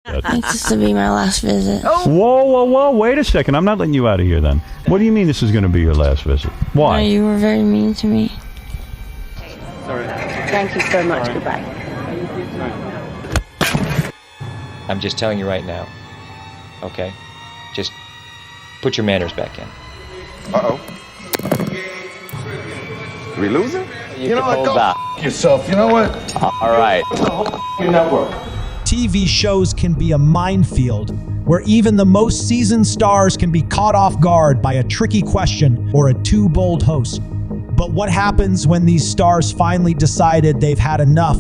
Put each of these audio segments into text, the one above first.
I think this will be my last visit. Whoa, wait a second. I'm not letting you out of here then. What do you mean this is going to be your last visit? Why? No, you were very mean to me. Thank you so much. Goodbye. I'm just telling you right now, okay? Just put your manners back in. Uh-oh. We losing? You know what? Go F yourself. You know what? All right. Your network. TV shows can be a minefield where even the most seasoned stars can be caught off guard by a tricky question or a too bold host. But what happens when these stars finally decided they've had enough?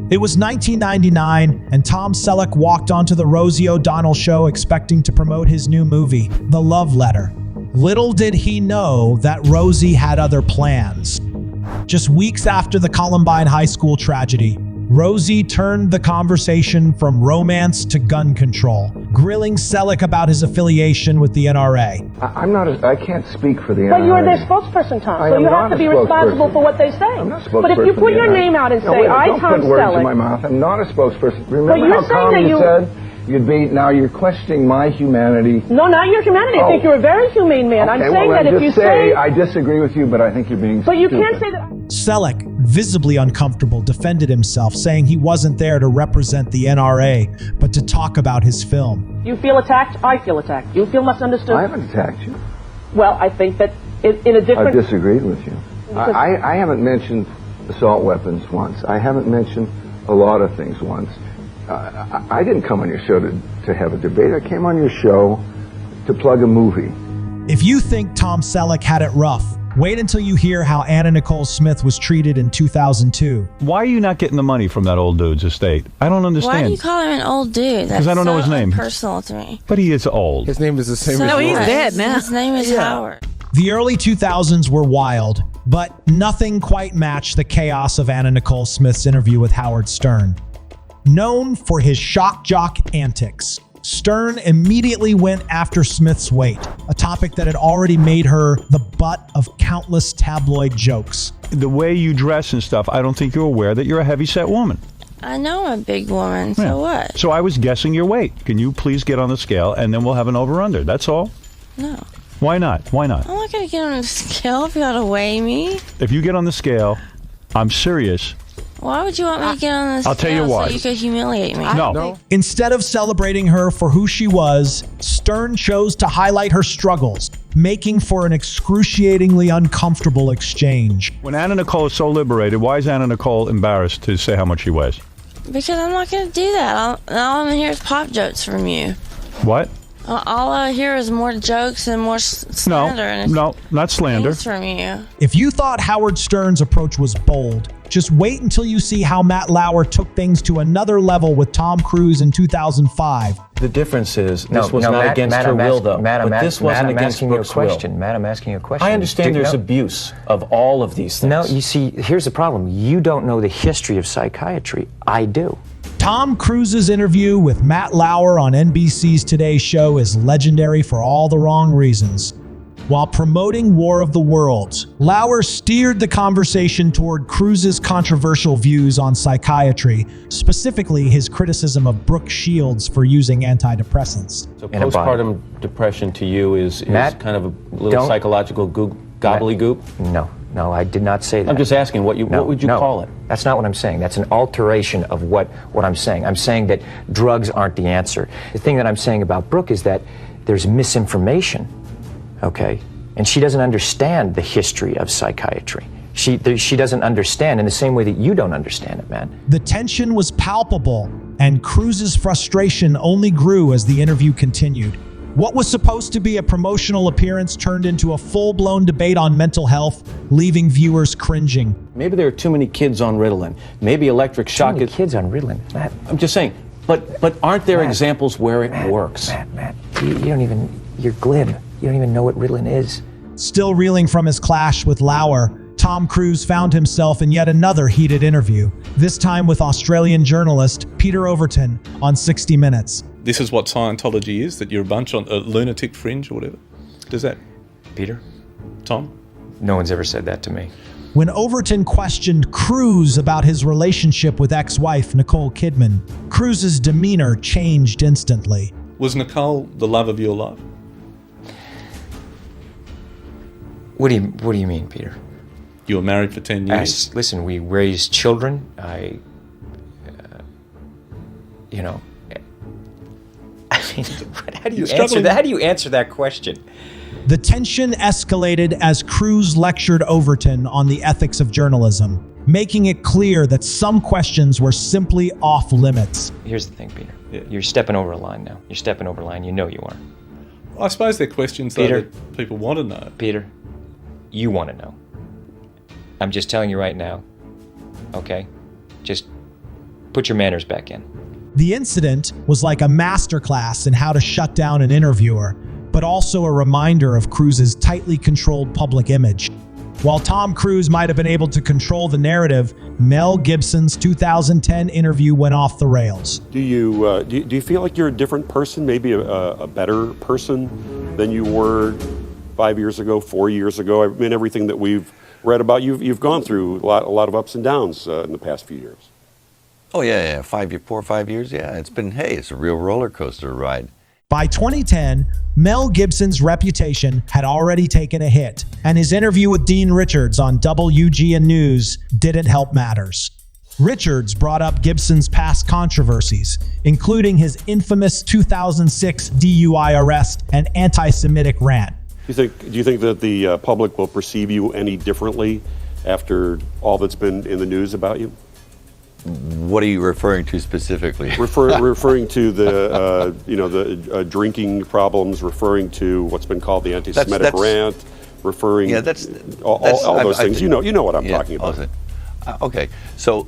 It was 1999, and Tom Selleck walked onto the Rosie O'Donnell show expecting to promote his new movie, The Love Letter. Little did he know that Rosie had other plans. Just weeks after the Columbine High School tragedy, Rosie turned the conversation from romance to gun control, grilling Selleck about his affiliation with the NRA. I can't speak for the NRA. But you are their spokesperson, Tom, so you have to be responsible for what they say. I'm not a spokesperson. But if you put your name out and say, I, Tom don't put words in Selleck. my mouth. I'm not a spokesperson. Remember you're how calm saying that you said you'd be? Now you're questioning my humanity. No, not your humanity. I think you're a very humane man. Okay, I'm saying well, that if you say I disagree with you, but I think you're being But you stupid. can't say that. Selleck, visibly uncomfortable, defended himself, saying he wasn't there to represent the NRA, but to talk about his film. You feel attacked, I feel attacked. You feel misunderstood. I haven't attacked you. Well, I think that in a different... I disagreed with you. I haven't mentioned assault weapons once. I haven't mentioned a lot of things once. I didn't come on your show to have a debate. I came on your show to plug a movie. If you think Tom Selleck had it rough, wait until you hear how Anna Nicole Smith was treated in 2002. Why are you not getting the money from that old dude's estate? I don't understand. Why do you call him an old dude? Because I don't know his name. Personal to me. But he is old. His name is the same as No, he's yours. dead now. His name is Howard. The early 2000s were wild, but nothing quite matched the chaos of Anna Nicole Smith's interview with Howard Stern. Known for his shock jock antics, Stern immediately went after Smith's weight, a topic that had already made her the butt of countless tabloid jokes. The way you dress and stuff, I don't think you're aware that you're a heavy-set woman. I know I'm a big woman, so what? So I was guessing your weight. Can you please get on the scale, and then we'll have an over-under. That's all. No. Why not? Why not? I'm not going to get on the scale if you got to weigh me. If you get on the scale, I'm serious. Why would you want me to get on the scale I'll tell you why. so you could humiliate me? No. Instead of celebrating her for who she was, Stern chose to highlight her struggles, making for an excruciatingly uncomfortable exchange. When Anna Nicole is so liberated, why is Anna Nicole embarrassed to say how much she weighs? Because I'm not going to do that. All I'm going to hear is pop jokes from you. What? All I hear is more jokes and more slander. No, not slander. Things from you. If you thought Howard Stern's approach was bold, just wait until you see how Matt Lauer took things to another level with Tom Cruise in 2005. The difference is this was not against her will, though. But this wasn't against Brooke's will. Matt, I'm asking you a question. I understand there's abuse of all of these things. No, you see, here's the problem. You don't know the history of psychiatry. I do. Tom Cruise's interview with Matt Lauer on NBC's Today Show is legendary for all the wrong reasons. While promoting War of the Worlds, Lauer steered the conversation toward Cruise's controversial views on psychiatry, specifically his criticism of Brooke Shields for using antidepressants. So postpartum depression to you is Matt, kind of a little psychological gobbledygook? No, I did not say that. I'm just asking, what would you call it? That's not what I'm saying. That's an alteration of what I'm saying. I'm saying that drugs aren't the answer. The thing that I'm saying about Brooke is that there's misinformation, okay? And she doesn't understand the history of psychiatry. She doesn't understand in the same way that you don't understand it, man. The tension was palpable, and Cruise's frustration only grew as the interview continued. What was supposed to be a promotional appearance turned into a full-blown debate on mental health, leaving viewers cringing. Maybe there are too many kids on Ritalin. Maybe electric shock. Too many kids on Ritalin, Matt. I'm just saying, but aren't there examples where it works? Matt, you're glib. You don't even know what Ritalin is. Still reeling from his clash with Lauer, Tom Cruise found himself in yet another heated interview, this time with Australian journalist Peter Overton on 60 Minutes. This is what Scientology is, that you're a bunch on a lunatic fringe or whatever. Does that? Peter? Tom? No one's ever said that to me. When Overton questioned Cruz about his relationship with ex-wife Nicole Kidman, Cruz's demeanor changed instantly. Was Nicole the love of your life? What do you mean, Peter? You were married for 10 years. Listen, we raised children. How do you answer that? How do you answer that question? The tension escalated as Cruz lectured Overton on the ethics of journalism, making it clear that some questions were simply off limits. Here's the thing, Peter. Yeah. You're stepping over a line now. You're stepping over a line. You know you are. I suppose they're questions that people want to know. Peter, you want to know. I'm just telling you right now, okay? Just put your manners back in. The incident was like a masterclass in how to shut down an interviewer, but also a reminder of Cruz's tightly controlled public image. While Tom Cruise might have been able to control the narrative, Mel Gibson's 2010 interview went off the rails. Do you feel like you're a different person, maybe a better person than you were 5 years ago, 4 years ago? I mean, everything that we've read about, you've gone through a lot of ups and downs in the past few years. Oh yeah, 4 or 5 years, yeah. It's a real roller coaster ride. By 2010, Mel Gibson's reputation had already taken a hit, and his interview with Dean Richards on WGN News didn't help matters. Richards brought up Gibson's past controversies, including his infamous 2006 DUI arrest and anti-Semitic rant. Do you think that the public will perceive you any differently after all that's been in the news about you? What are you referring to specifically? Referring to the drinking problems, referring to what's been called the anti-Semitic rant, referring all those things. You know what I'm talking about. Okay, so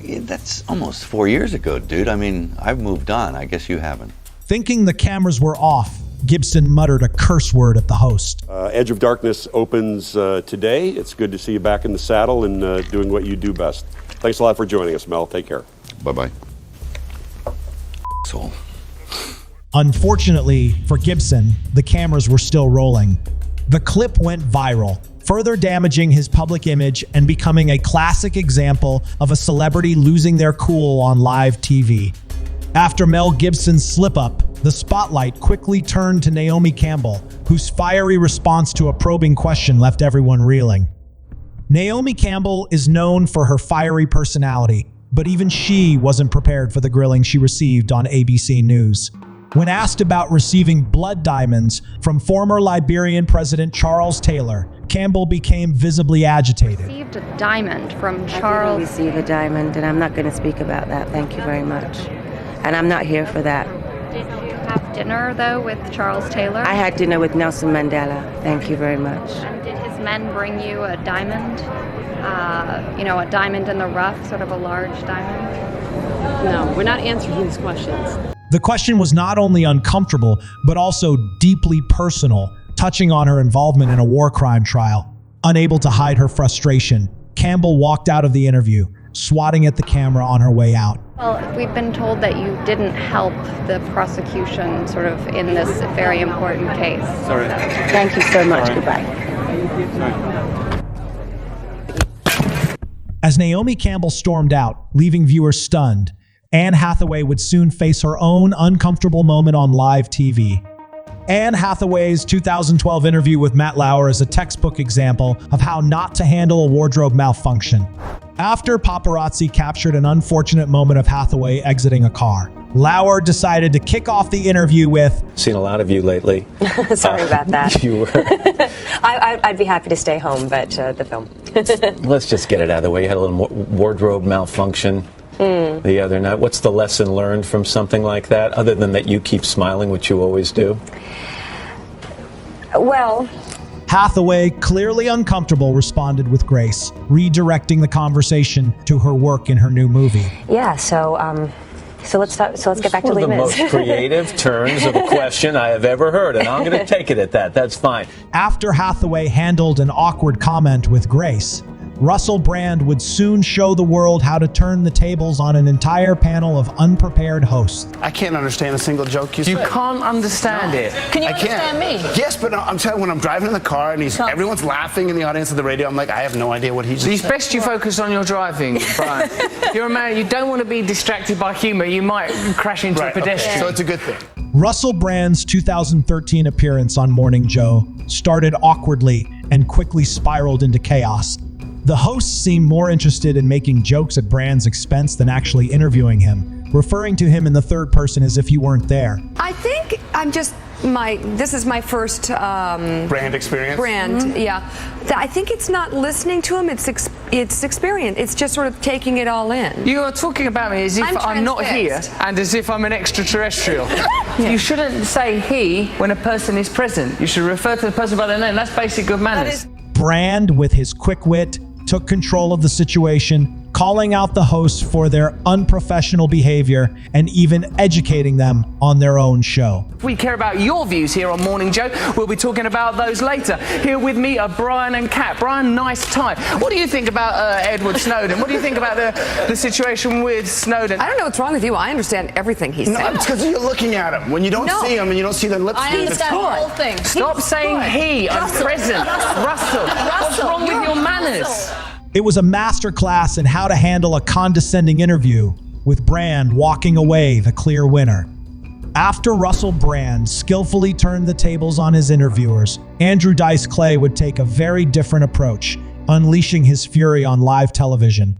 that's almost 4 years ago, dude. I mean, I've moved on. I guess you haven't. Thinking the cameras were off, Gibson muttered a curse word at the host. Edge of Darkness opens today. It's good to see you back in the saddle and doing what you do best. Thanks a lot for joining us, Mel. Take care. Bye-bye. So. Unfortunately for Gibson, the cameras were still rolling. The clip went viral, further damaging his public image and becoming a classic example of a celebrity losing their cool on live TV. After Mel Gibson's slip-up, the spotlight quickly turned to Naomi Campbell, whose fiery response to a probing question left everyone reeling. Naomi Campbell is known for her fiery personality, but even she wasn't prepared for the grilling she received on ABC News. When asked about receiving blood diamonds from former Liberian President Charles Taylor, Campbell became visibly agitated. Received a diamond from Charles. I didn't receive a diamond, and I'm not going to speak about that. Thank you very much. And I'm not here for that. Did you have dinner, though, with Charles Taylor? I had dinner with Nelson Mandela. Thank you very much. And did his men bring you a diamond? A diamond in the rough, sort of a large diamond? No, we're not answering these questions. The question was not only uncomfortable, but also deeply personal, touching on her involvement in a war crime trial. Unable to hide her frustration, Campbell walked out of the interview, swatting at the camera on her way out. Well, we've been told that you didn't help the prosecution sort of in this very important case. Sorry. Thank you so much. Goodbye. As Naomi Campbell stormed out, leaving viewers stunned, Anne Hathaway would soon face her own uncomfortable moment on live TV. Anne Hathaway's 2012 interview with Matt Lauer is a textbook example of how not to handle a wardrobe malfunction. After paparazzi captured an unfortunate moment of Hathaway exiting a car, Lauer decided to kick off the interview with, "Seen a lot of you lately." Sorry about that. You were. I'd be happy to stay home, but the film. Let's just get it out of the way. You had a little wardrobe malfunction the other night. What's the lesson learned from something like that, other than that you keep smiling, which you always do? Well, Hathaway, clearly uncomfortable, responded with grace, redirecting the conversation to her work in her new movie. Yeah, so let's get back to Les Mis. One of the most creative turns of a question I have ever heard, and I'm going to take it at that. That's fine. After Hathaway handled an awkward comment with grace, Russell Brand would soon show the world how to turn the tables on an entire panel of unprepared hosts. I can't understand a single joke you say. You can't understand it. Can you I understand me? Yes, but I'm telling you, when I'm driving in the car and everyone's laughing in the audience of the radio, I'm like, I have no idea what he's It's best you focus on your driving, Brian. You're a man, you don't want to be distracted by humour. You might crash into a pedestrian. Okay. So it's a good thing. Russell Brand's 2013 appearance on Morning Joe started awkwardly and quickly spiraled into chaos. The hosts seemed more interested in making jokes at Brand's expense than actually interviewing him, referring to him in the third person as if he weren't there. I think this is my first brand experience. Yeah. I think it's not listening to him, it's experience. It's just sort of taking it all in. You are talking about me as if I'm not here and as if I'm an extraterrestrial. You shouldn't say he when a person is present. You should refer to the person by their name. That's basic good manners. Brand, with his quick wit, took control of the situation, calling out the hosts for their unprofessional behavior and even educating them on their own show. If we care about your views here on Morning Joe, we'll be talking about those later. Here with me are Brian and Kat. Brian, nice tie. What do you think about Edward Snowden? What do you think about the situation with Snowden? I don't know what's wrong with you. I understand everything he said. No, it's because you're looking at him. When you don't see him and you don't see the lips I understand the whole thing. Stop saying he. I'm present. Russell. What's wrong with your manners? It was a masterclass in how to handle a condescending interview, with Brand walking away the clear winner. After Russell Brand skillfully turned the tables on his interviewers, Andrew Dice Clay would take a very different approach, unleashing his fury on live television.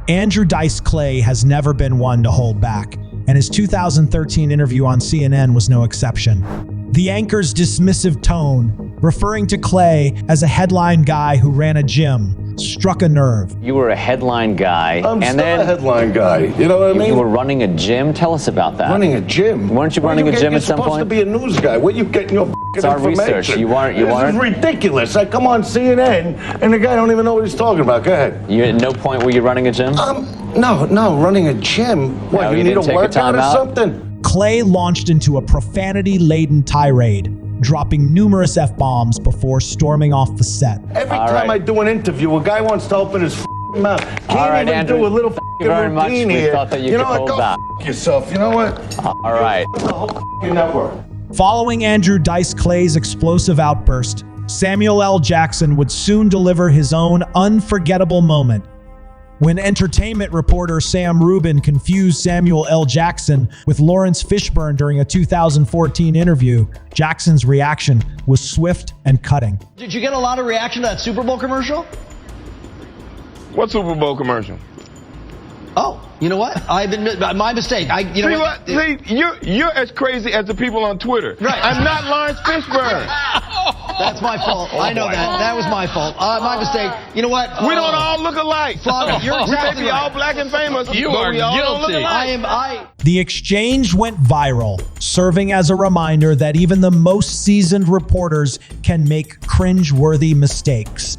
Andrew Dice Clay has never been one to hold back, and his 2013 interview on CNN was no exception. The anchor's dismissive tone, referring to Clay as a headline guy who ran a gym, struck a nerve. You were a headline guy. I'm still a headline guy. You know what I mean? You were running a gym. Tell us about that. Running a gym? Weren't you running a gym at some point? You're supposed to be a news guy. Where you getting your It's our information? research. You weren't. This is ridiculous. I come on CNN and the guy don't even know what he's talking about. Go ahead. You at no point were you running a gym? No, running a gym. What, you need a workout or something? Clay launched into a profanity-laden tirade, dropping numerous F-bombs before storming off the set. Every time I do an interview, a guy wants to open his mouth. Can't even do a little routine here. We thought that you could what? hold Go back. yourself. You know what? All right. The whole network. Following Andrew Dice Clay's explosive outburst, Samuel L. Jackson would soon deliver his own unforgettable moment. When entertainment reporter Sam Rubin confused Samuel L. Jackson with Lawrence Fishburne during a 2014 interview, Jackson's reaction was swift and cutting. Did you get a lot of reaction to that Super Bowl commercial? What Super Bowl commercial? Oh, you know what? I've been my mistake. See, you're as crazy as the people on Twitter. Right. I'm not Lawrence Fishburne. That's my fault. I know that. That was my fault. My mistake. You know what? We don't all look alike. Flavia, you're exactly we may be all black and famous. You but are we all don't look guilty. alike. The exchange went viral, serving as a reminder that even the most seasoned reporters can make cringe-worthy mistakes.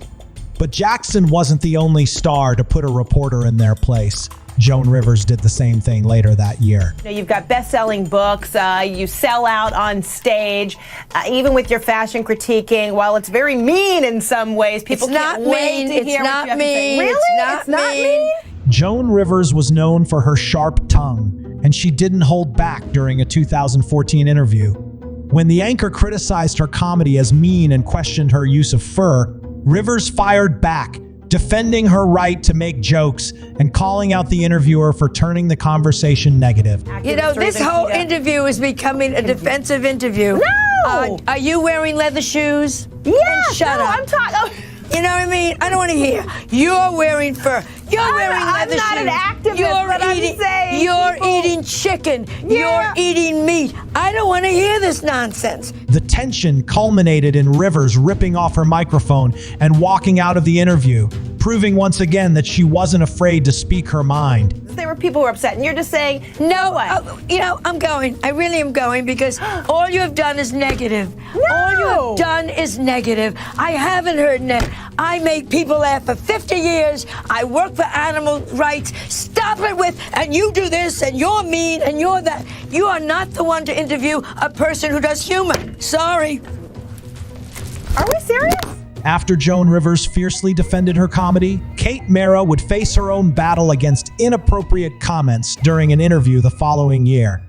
But Jackson wasn't the only star to put a reporter in their place. Joan Rivers did the same thing later that year. You've got best-selling books, you sell out on stage, even with your fashion critiquing. While it's very mean in some ways, people can't wait to hear what you have to say. Really? It's not mean? Joan Rivers was known for her sharp tongue, and she didn't hold back during a 2014 interview. When the anchor criticized her comedy as mean and questioned her use of fur, Rivers fired back, defending her right to make jokes and calling out the interviewer for turning the conversation negative. You know, this whole interview is becoming a defensive interview. No! Are you wearing leather shoes? Yeah, Shut up. I'm talking. You know what I mean? I don't want to hear. You're wearing fur. You're wearing leather shoes. I'm not an activist, but I'm saying you're eating chicken. Yeah. You're eating meat. I don't want to hear this nonsense. The tension culminated in Rivers ripping off her microphone and walking out of the interview, proving once again that she wasn't afraid to speak her mind. There were people who were upset, and you're just saying, no, you know, I'm going. I really am going because all you have done is negative. No. All you have done is negative. I haven't heard negative. I make people laugh for 50 years. I work for animal rights. Stop it with, and you do this, and you're mean, and you're that. You are not the one to interview a person who does humor. Sorry. Are we serious? After Joan Rivers fiercely defended her comedy, Kate Mara would face her own battle against inappropriate comments during an interview the following year.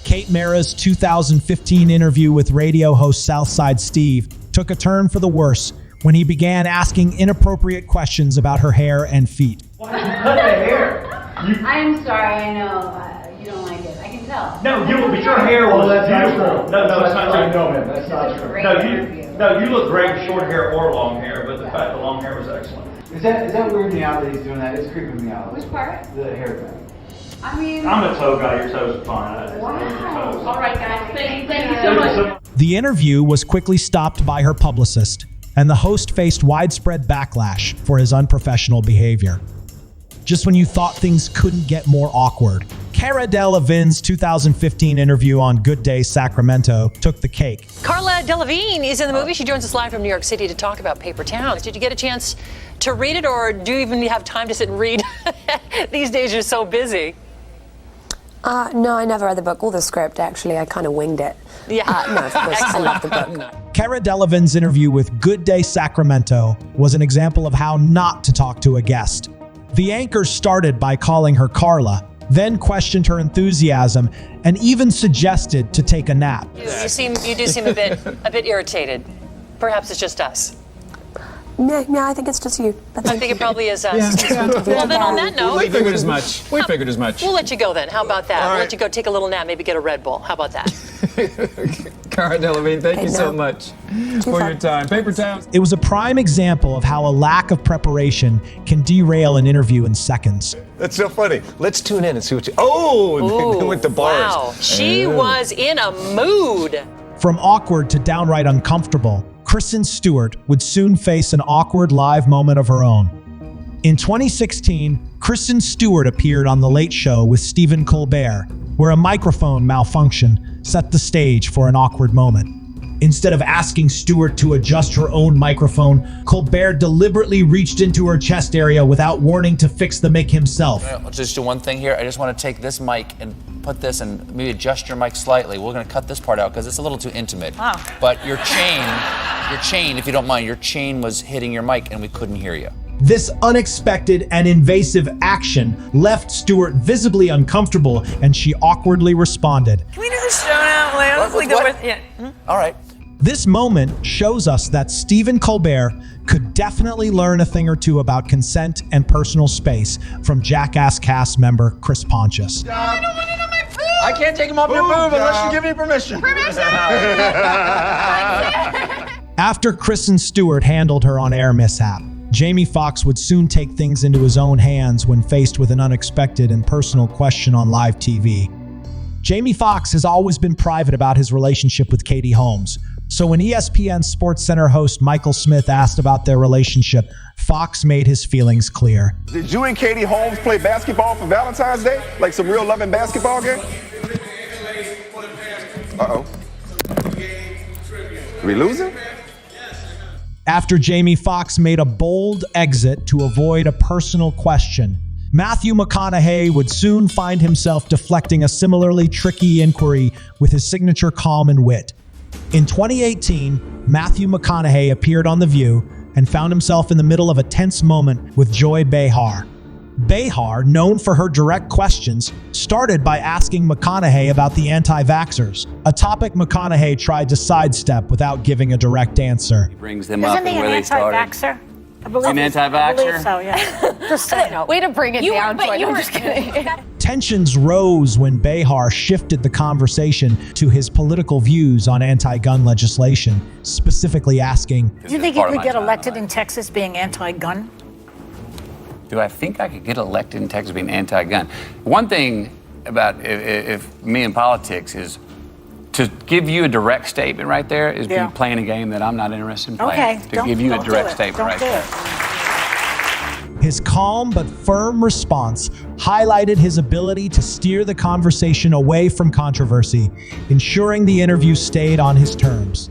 Kate Mara's 2015 interview with radio host Southside Steve took a turn for the worse when he began asking inappropriate questions about her hair and feet. Why did you cut the hair? I'm sorry, I know you don't like it. I can tell. No, but your hair was beautiful. No, that's not true. No, man, that's not true. No, you look great with short hair or long hair, but the fact the long hair was excellent. Is that weirding me out that he's doing that? It's creeping me out. Which part? The haircut. I mean, I'm a toe guy. Your toes are fine. Wow. All right, guys. Thank you so much. The interview was quickly stopped by her publicist, and the host faced widespread backlash for his unprofessional behavior. Just when you thought things couldn't get more awkward, Cara Delevingne's 2015 interview on Good Day Sacramento took the cake. Cara Delevingne is in the movie. She joins us live from New York City to talk about Paper Towns. Did you get a chance to read it, or do you even have time to sit and read? These days you're so busy. No, I never read the book or the script, actually. I kind of winged it. Yeah. No, of course, I love the book. Cara Delevingne's interview with Good Day Sacramento was an example of how not to talk to a guest. The anchor started by calling her Carla, then questioned her enthusiasm, and even suggested to take a nap. You do seem a bit irritated. Perhaps it's just us. No, I think it's just you. I think it probably is us. Well, then on that note... We figured as much. We'll let you go then. How about that? We'll let you go take a little nap, maybe get a Red Bull. How about that? Cara Delevingne, thank you so much for your time. Paper Towns. It was a prime example of how a lack of preparation can derail an interview in seconds. That's so funny. Let's tune in and see what you... Oh, they went to bars. Wow. She was in a mood. From awkward to downright uncomfortable, Kristen Stewart would soon face an awkward live moment of her own. In 2016, Kristen Stewart appeared on The Late Show with Stephen Colbert, where a microphone malfunction set the stage for an awkward moment. Instead of asking Stewart to adjust her own microphone, Colbert deliberately reached into her chest area without warning to fix the mic himself. I'll just do one thing here. I just want to take this mic and put this and maybe adjust your mic slightly. We're going to cut this part out because it's a little too intimate. Wow. But your chain, if you don't mind, your chain was hitting your mic and we couldn't hear you. This unexpected and invasive action left Stewart visibly uncomfortable, and she awkwardly responded. Can we do the show now? Like, honestly, All right. This moment shows us that Stephen Colbert could definitely learn a thing or two about consent and personal space from Jackass cast member Chris Pontius. I can't take him off your boob unless you give me permission. After Kristen Stewart handled her on-air mishap, Jamie Foxx would soon take things into his own hands when faced with an unexpected and personal question on live TV. Jamie Foxx has always been private about his relationship with Katie Holmes, so when ESPN SportsCenter host Michael Smith asked about their relationship, Fox made his feelings clear. Did you and Katie Holmes play basketball for Valentine's Day? Like some real loving basketball game? Uh-oh. Are we losing? After Jamie Foxx made a bold exit to avoid a personal question, Matthew McConaughey would soon find himself deflecting a similarly tricky inquiry with his signature calm and wit. In 2018, Matthew McConaughey appeared on The View and found himself in the middle of a tense moment with Joy Behar. Behar, known for her direct questions, started by asking McConaughey about the anti-vaxxers, a topic McConaughey tried to sidestep without giving a direct answer. He brings them up and where they started. Anti-vaxxer? An anti-vaxxer? I believe so, yeah. Just saying. Way to bring it down, Joy. I'm just kidding. Tensions rose when Behar shifted the conversation to his political views on anti-gun legislation, specifically asking, Do you think you could get elected in Texas being anti-gun? Do I think I could get elected in Texas being anti-gun? One thing about if me in politics is to give you a direct statement right there is be playing a game that I'm not interested in playing. Okay. To give you a direct statement right there. His calm but firm response highlighted his ability to steer the conversation away from controversy, ensuring the interview stayed on his terms.